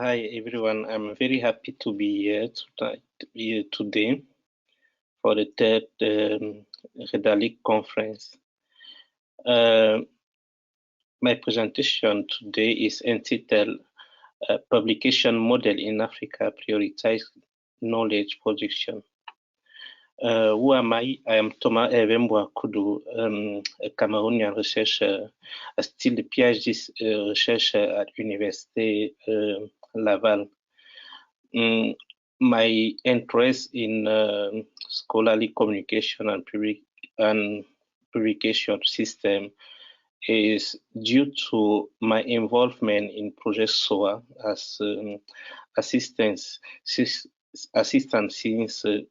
Hi everyone, I'm very happy to be here today for the third Redalyc conference. My presentation today is entitled Publication Model in Africa, Prioritize Knowledge Production. Who am I? I am Thomas Hervé Mboa Nkoudou, a Cameroonian researcher, still a PhD researcher at Université Laval. My interest in scholarly communication and publication system is due to my involvement in Project SOA as assistant since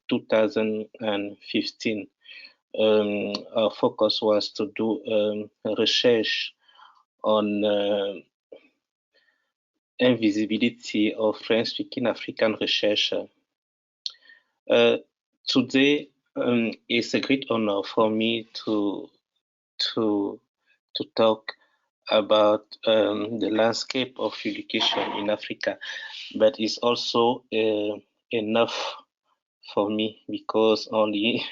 2015. Our focus was to do research on invisibility of French-speaking African researchers. Today, it's a great honor for me to talk about the landscape of publication in Africa, but it's also enough for me because only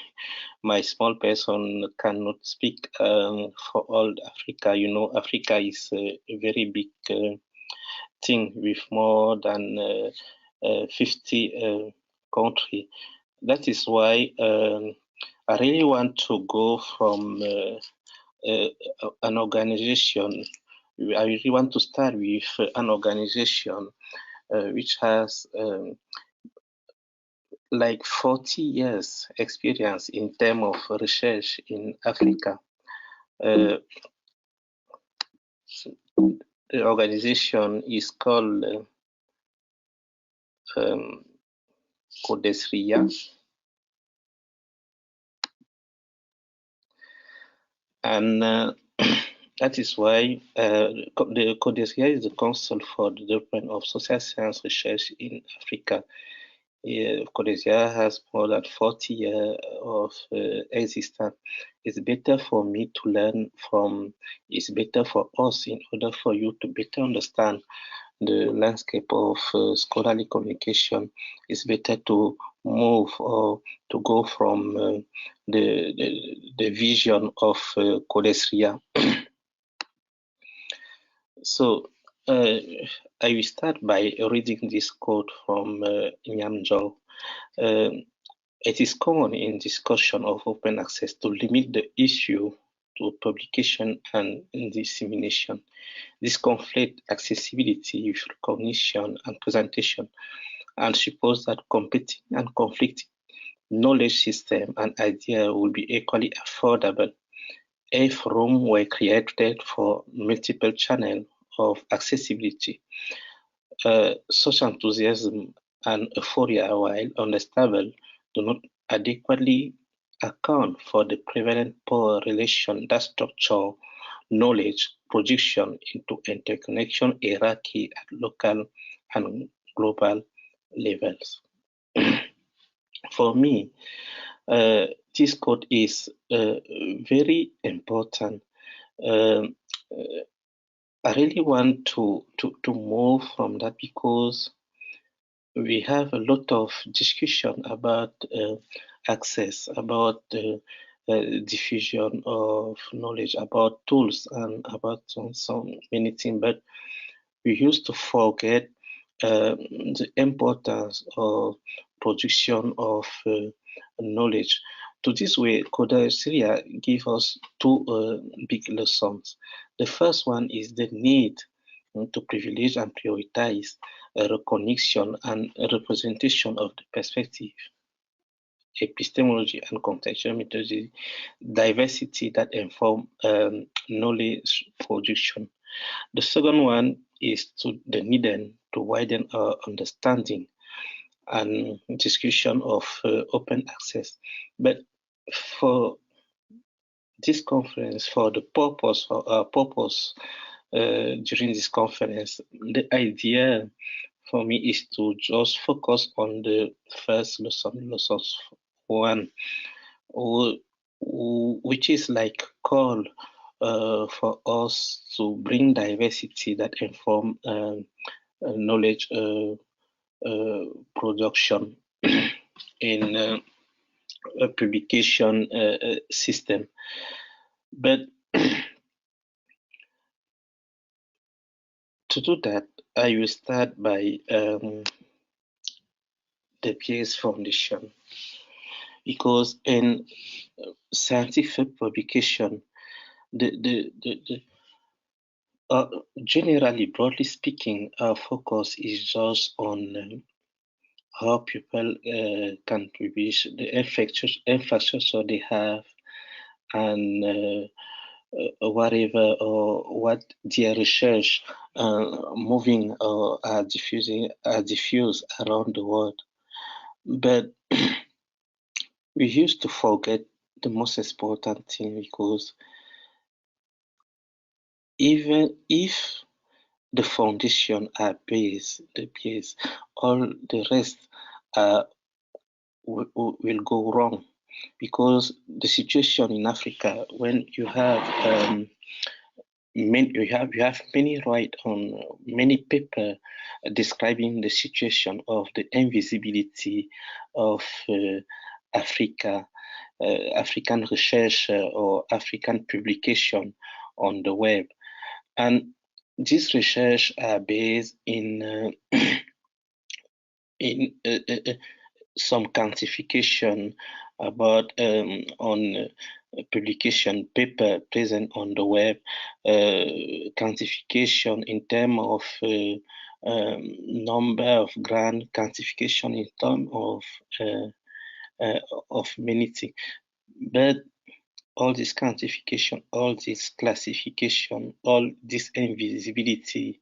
my small person cannot speak for all Africa. You know, Africa is a very big thing with more than 50 countries. That is why I really want to go from an organization. I really want to start with an organization which has like 40 years experience in terms of research in Africa. The organization is called Codesria, and that is why the Codesria is the Council for the Development of Social Science Research in Africa. Codesria has more than 40 years of existence. It's better for me to learn from, it's better for us in order for you to better understand the landscape of scholarly communication. It's better to move or to go from the vision of Codesria. So I will start by reading this quote from Nyamjo. It is common in discussion of open access to limit the issue to publication and dissemination. This conflates accessibility with recognition and presentation, and suppose that competing and conflicting knowledge system and idea will be equally affordable if room were created for multiple channels of accessibility. Such enthusiasm and euphoria, while understandable, do not adequately account for the prevalent power relation that structure knowledge production into interconnection hierarchy at local and global levels. For me, this code is very important. I really want to move from that because we have a lot of discussion about access, about diffusion of knowledge, about tools, and about so many things. But we used to forget the importance of production of knowledge. To this way, Codesria give us two big lessons. The first one is the need to privilege and prioritize recognition and representation of the perspective, epistemology and contextual methodology, diversity that inform knowledge production. The second one is the need to widen our understanding and discussion of open access. But for this conference, for the purpose, for our purpose during this conference, the idea for me is to just focus on the first lesson 1, which is like call for us to bring diversity that inform knowledge production in a publication system. But to do that, I will start by the Pearce Foundation, because in scientific publication, generally, broadly speaking, our focus is just on how people contribute, the infrastructure they have, and whatever or what their research moving or are diffused around the world. But we used to forget the most important thing, because even if the foundation are the base, all the rest will go wrong, because the situation in Africa, when you have you have many right on many paper describing the situation of the invisibility of Africa, African research or African publication on the web. And these research are based in some quantification about on publication paper present on the web, quantification in terms of number of grant, quantification in terms of many things. But all this quantification, all this classification, all this invisibility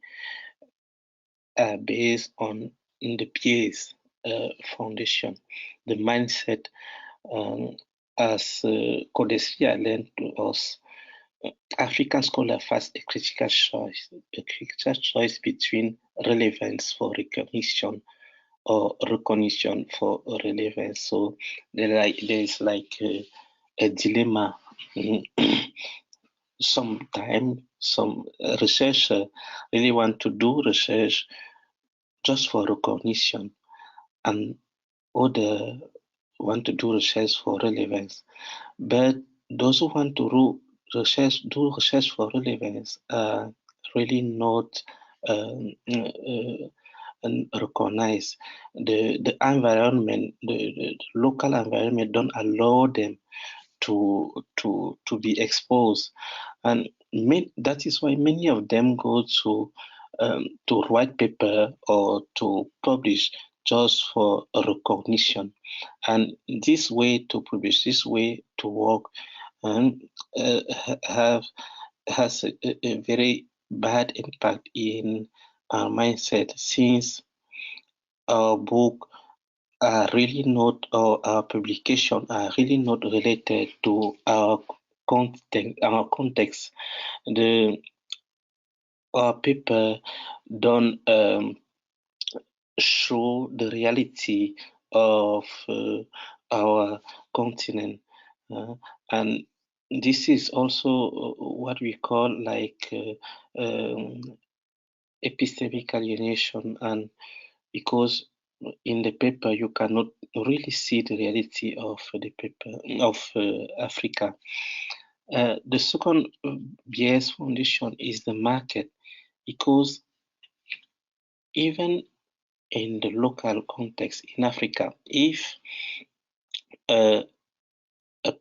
are based on the Pearce Foundation. The mindset, as Codessia learned to us, African scholar face a critical choice between relevance for recognition or recognition for relevance. So there's like a dilemma. Sometimes some researchers really want to do research just for recognition, and others want to do research for relevance. But those who want to do research for relevance are really not recognized. The environment, the local environment don't allow them to be exposed, and that is why many of them go to write paper or to publish just for recognition. And this way to publish, this way to work, has a very bad impact in our mindset, since our book are really not, or our publication are really not related to our context. Our paper don't show the reality of our continent, and this is also what we call like epistemic alienation, and because in the paper you cannot really see the reality of the paper of Africa. The second Pearce Foundation is the market, because even in the local context in Africa, if a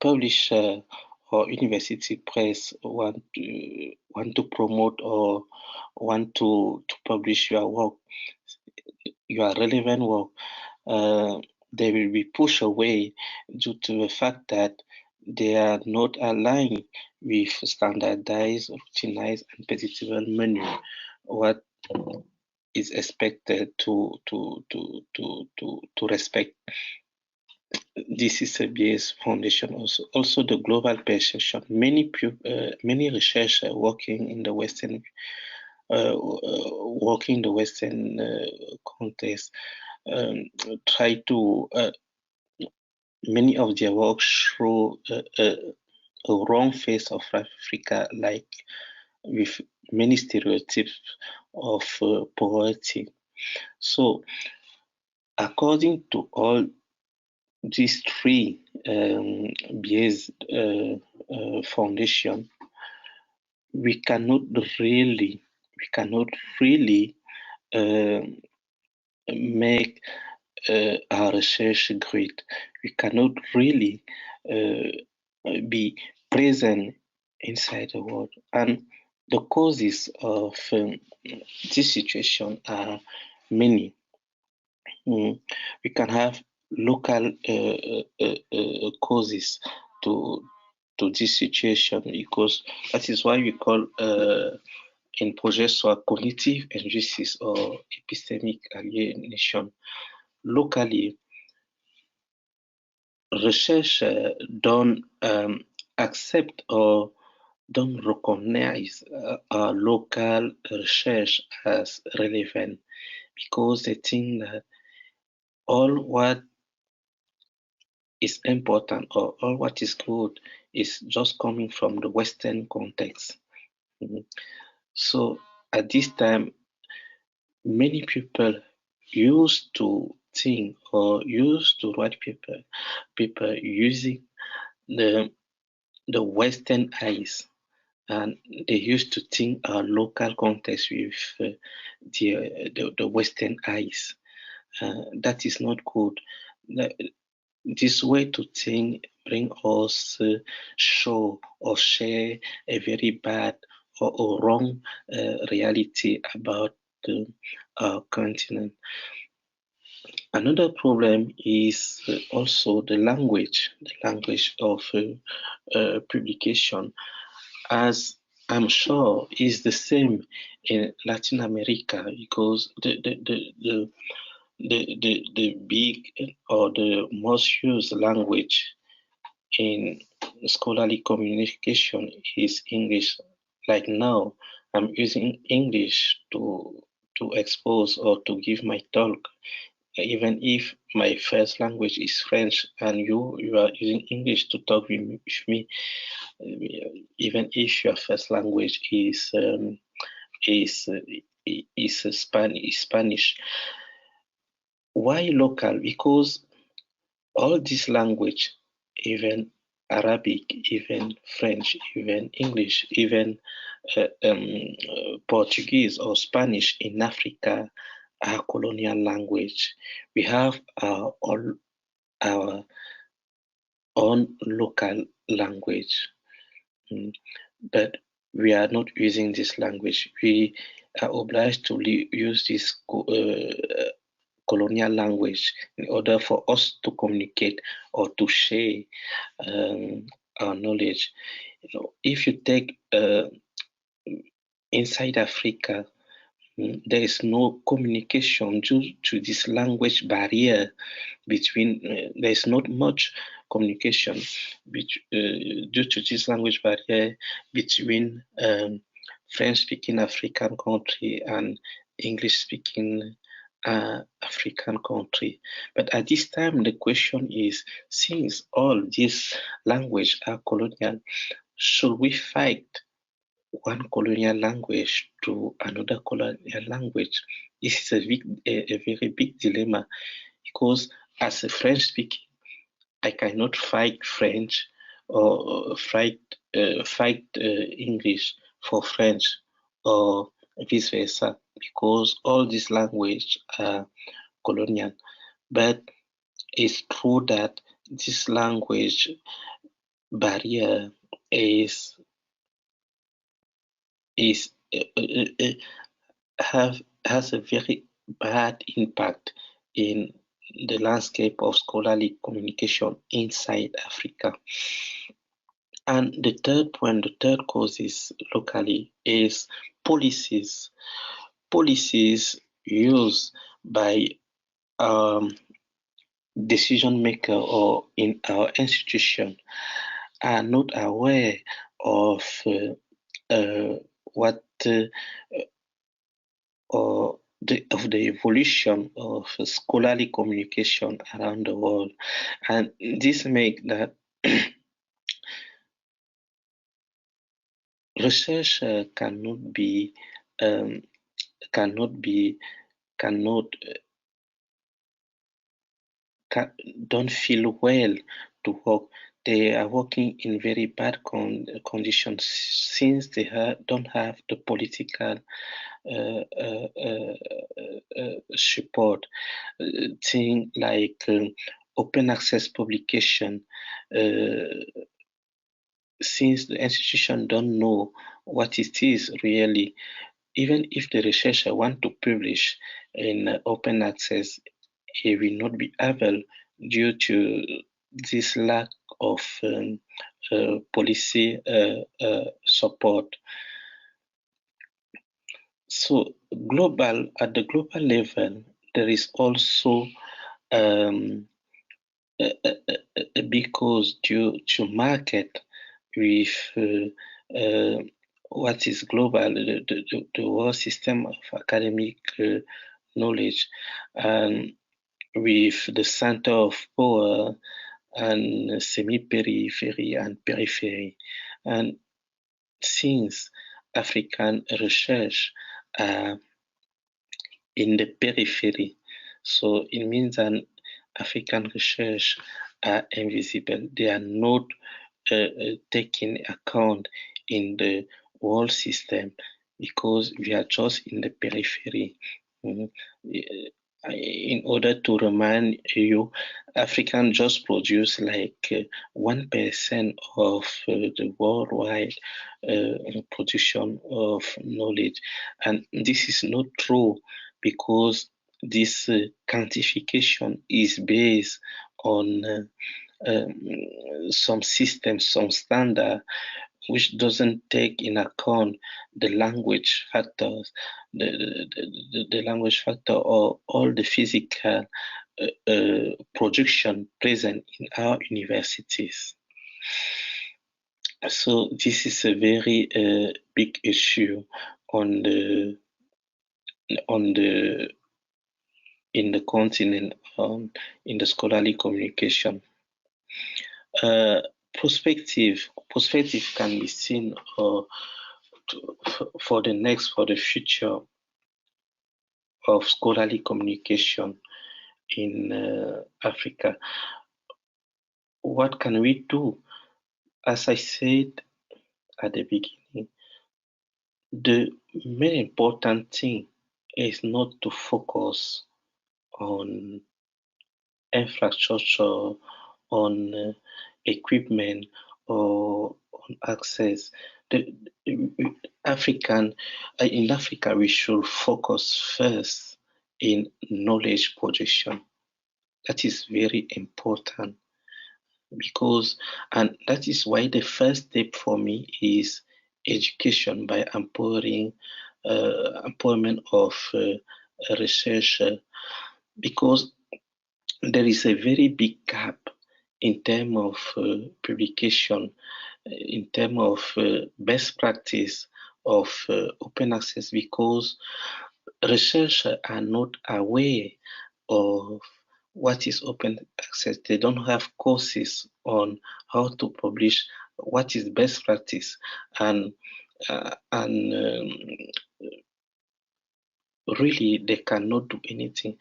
publisher or university press want to promote or want to publish your work, your relevant work, they will be pushed away due to the fact that they are not aligned with standardized, routinized, and predictable menu, what is expected to respect. This is a Pearce Foundation. Also the global perception. Many researchers working in the Western context try to many of their work show a wrong face of Africa, like with many stereotypes of poverty. So, according to all these three based foundation, we cannot really uh, make our research great. We cannot really be present inside the world. And the causes of this situation are many. We can have local causes to this situation, because that is why we call in projet soit cognitive injustice or epistemic alienation. Locally, research don't accept or don't recognize local research as relevant, because they think that all what is important or all what is good is just coming from the Western context. So at this time, many people used to think or used to write paper using the Western eyes, and they used to think our local context with the Western eyes. That is not good. This way to think bring us show or share a very bad or wrong reality about our continent. Another problem is also the language of publication, as I'm sure is the same in Latin America, because the big or the most used language in scholarly communication is English. Like now, I'm using English to expose or to give my talk, even if my first language is French, and you are using English to talk with me, even if your first language is Spanish. Why local? Because all this language, even Arabic, even French, even English, even Portuguese or Spanish in Africa are colonial language. We have our own local language, but we are not using this language. We are obliged to use this colonial language in order for us to communicate or to share our knowledge. If you take inside Africa, there is no communication due to this language barrier between, there is not much communication due to this language barrier between French-speaking African country and English-speaking African country. But at this time, the question is, since all these languages are colonial, should we fight one colonial language to another colonial language? This is a very big dilemma, because as a French speaking, I cannot fight French or fight English for French, or vice versa, because all these languages are colonial. But it's true that this language barrier has a very bad impact in the landscape of scholarly communication inside Africa. And the third point, the third cause is locally, is policies. Policies used by decision maker or in our institution are not aware of what or of the evolution of scholarly communication around the world, and this make that research don't feel well to work. They are working in very bad conditions since they don't have the political support. Thing like open access publication, since the institution don't know what it is really, even if the researcher want to publish in open access, he will not be able due to this lack of policy support. So at the global level, there is also a big cause due to market with what is global, the world system of academic knowledge, and with the center of power and semi-periphery and periphery. And since African research are in the periphery, so it means that African research are invisible. They are not taken account in the world system because we are just in the periphery. In order to remind you, African just produce like 1% of the worldwide production of knowledge. And this is not true because this quantification is based on some systems, some standard, which doesn't take in account the language factors, the language factor, or all the physical production present in our universities. So this is a very big issue in the continent, in the scholarly communication. Perspective can be seen for the future of scholarly communication in Africa. What can we do? As I said at the beginning, the main important thing is not to focus on infrastructure, on equipment, or on access. In Africa, we should focus first in knowledge production. That is very important because, and that is why the first step for me is education by empowering employment of researcher, because there is a very big gap in terms of publication, in terms of best practice of open access, because researchers are not aware of what is open access. They don't have courses on how to publish, what is best practice, and really they cannot do anything.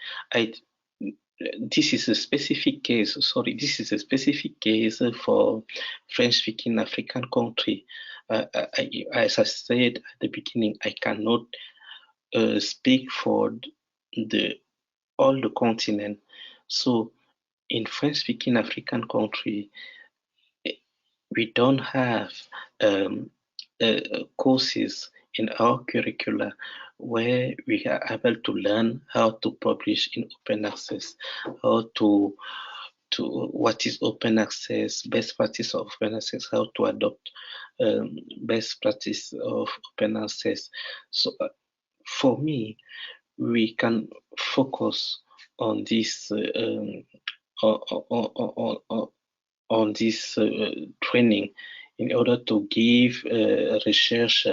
This is a specific case. This is a specific case for French-speaking African country. As I said at the beginning, I cannot speak for all the continent. So, in French-speaking African country, we don't have courses in our curricula where we are able to learn how to publish in open access, how to what is open access, best practice of open access, how to adopt best practice of open access. So for me, we can focus on this on this training in order to give research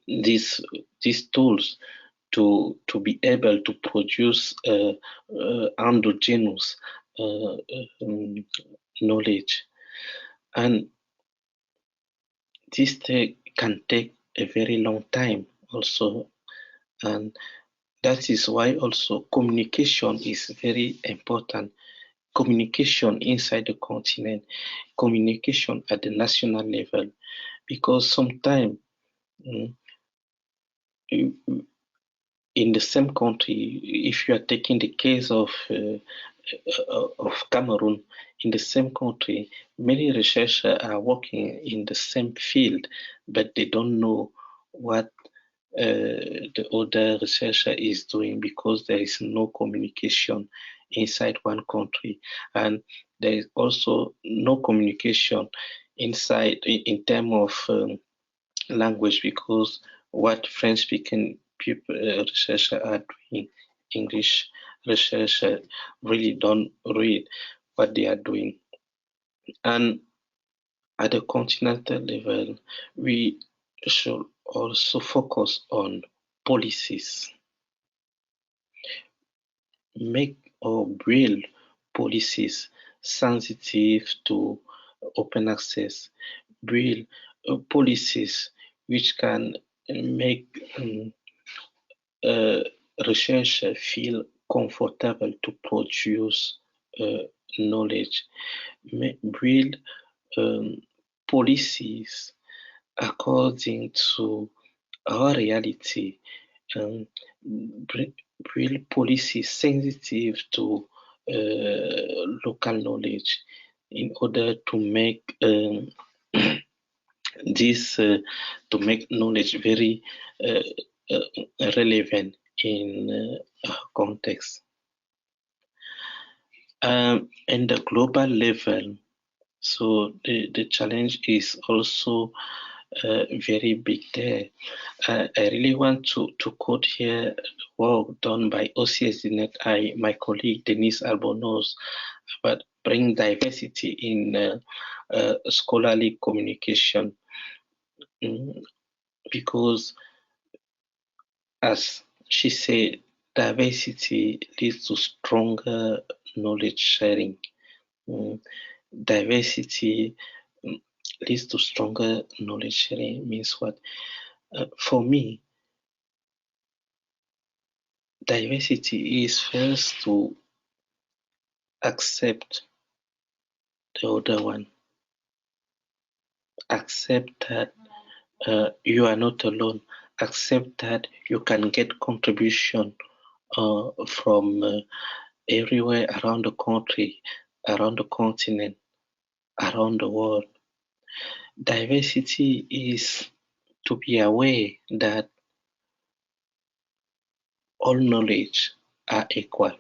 these tools to be able to produce endogenous knowledge. And this can take a very long time also, and that is why also communication is very important. Communication inside the continent, communication at the national level, because sometimes in the same country, if you are taking the case of Cameroon, in the same country, many researchers are working in the same field, but they don't know what the other researcher is doing because there is no communication inside one country, and there is also no communication inside in terms of language, because what French-speaking people researchers are doing, English researchers really don't read what they are doing. And at the continental level, we should also focus on policies, make or build policies sensitive to open access, build policies which can make researchers feel comfortable to produce knowledge, build policies according to our reality, build policies sensitive to local knowledge in order to make this to make knowledge very relevant in context. In the global level, so the challenge is also very big there. I really want to quote here work done by OCSDNet, my colleague Denise Albonos, about bring diversity in scholarly communication, because as she said, diversity leads to stronger knowledge sharing. Diversity leads to stronger knowledge sharing means what? For me, diversity is first to accept the other one. Accept that you are not alone. Accept that you can get contribution from everywhere around the country, around the continent, around the world. Diversity is to be aware that all knowledge are equal.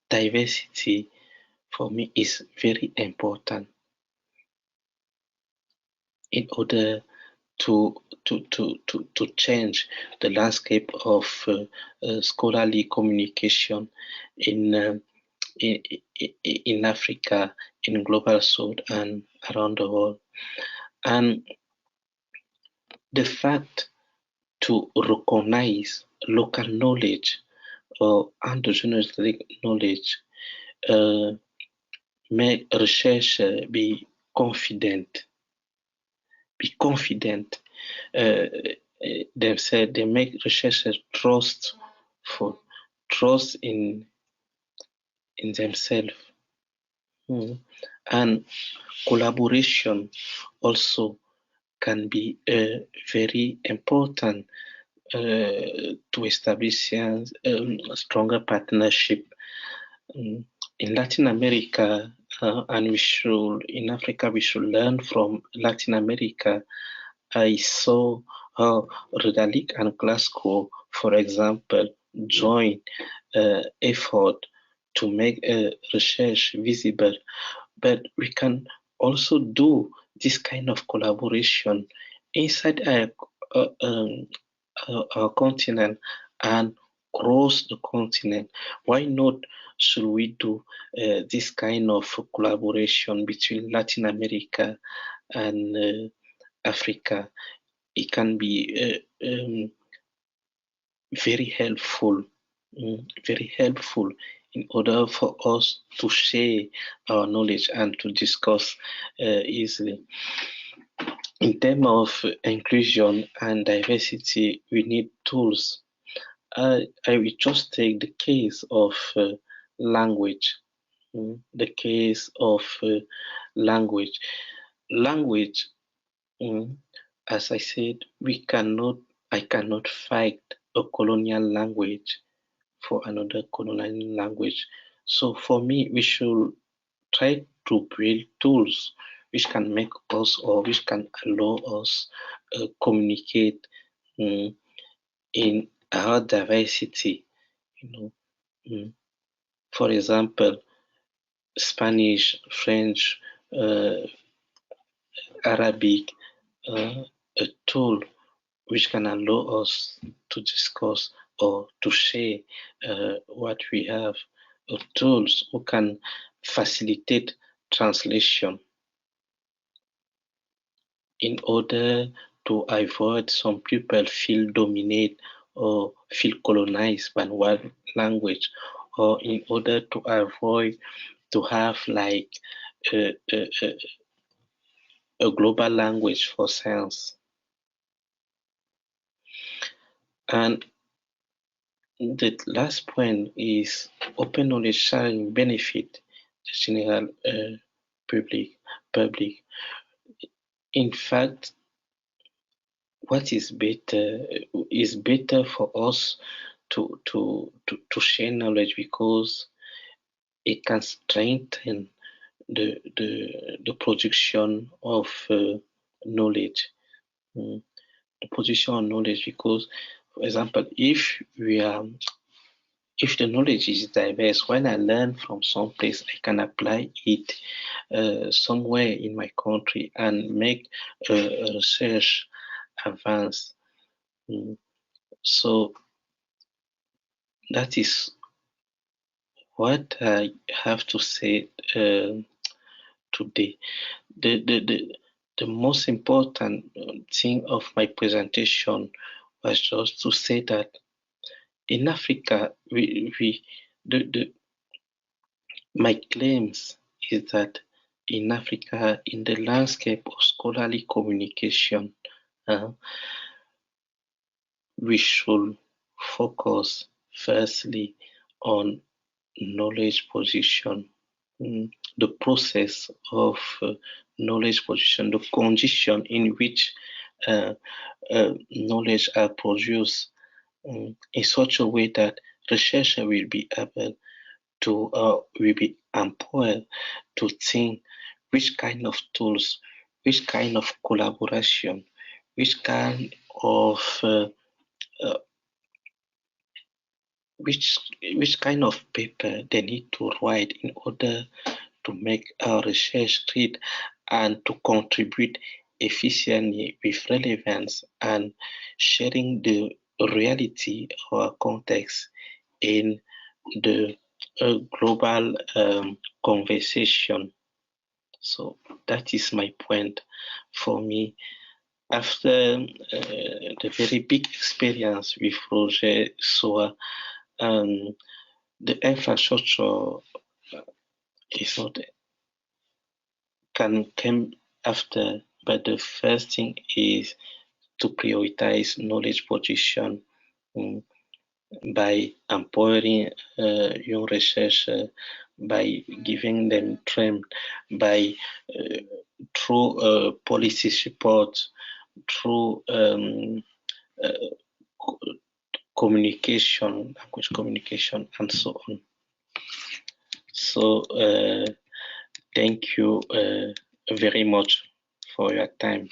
Diversity for me is very important in order to change the landscape of scholarly communication in Africa, in global south, and around the world. And the fact to recognize local knowledge or indigenous knowledge make research be confident. Be confident. They said they make researchers trust in themselves. And collaboration also can be very important to establish a stronger partnership. In Latin America, and in Africa, we should learn from Latin America. I saw how Redalyc and Glasgow, for example, join effort to make research visible. But we can also do this kind of collaboration inside our continent and across the continent. Why not should we do this kind of collaboration between Latin America and Africa? It can be very helpful in order for us to share our knowledge and to discuss easily. In terms of inclusion and diversity, we need tools. I will just take the case of language. The case of language. Language, as I said, I cannot fight a colonial language for another colonial language. So for me, we should try to build tools which can make us or which can allow us communicate in our diversity. For example, Spanish, French, Arabic, a tool which can allow us to discuss or to share what we have, tools who can facilitate translation in order to avoid some people feel dominated or feel colonized by one language, or in order to avoid to have like a global language for science. And the last point is open knowledge sharing benefit the general public. In fact, what is better for us to share knowledge, because it can strengthen the production of knowledge. The production of knowledge, because, for example, if the knowledge is diverse, when I learn from some place, I can apply it somewhere in my country and make research advance. So that is what I have to say today. The most important thing of my presentation was just to say that in Africa, my claims is that in Africa, in the landscape of scholarly communication, we should focus firstly on knowledge position, the process of knowledge position, the condition in which knowledge are produced in such a way that researcher will be able to will be empowered to think which kind of tools, which kind of collaboration, which kind of which kind of paper they need to write in order to make our research read and to contribute efficiently with relevance and sharing the reality or context in the global conversation. So that is my point for me. After the very big experience with Roger Soa, the infrastructure is not can come after, but the first thing is to prioritize knowledge production by empowering young researchers, by giving them training, by through policy support, through communication, language communication, and so on. So thank you very much for your time.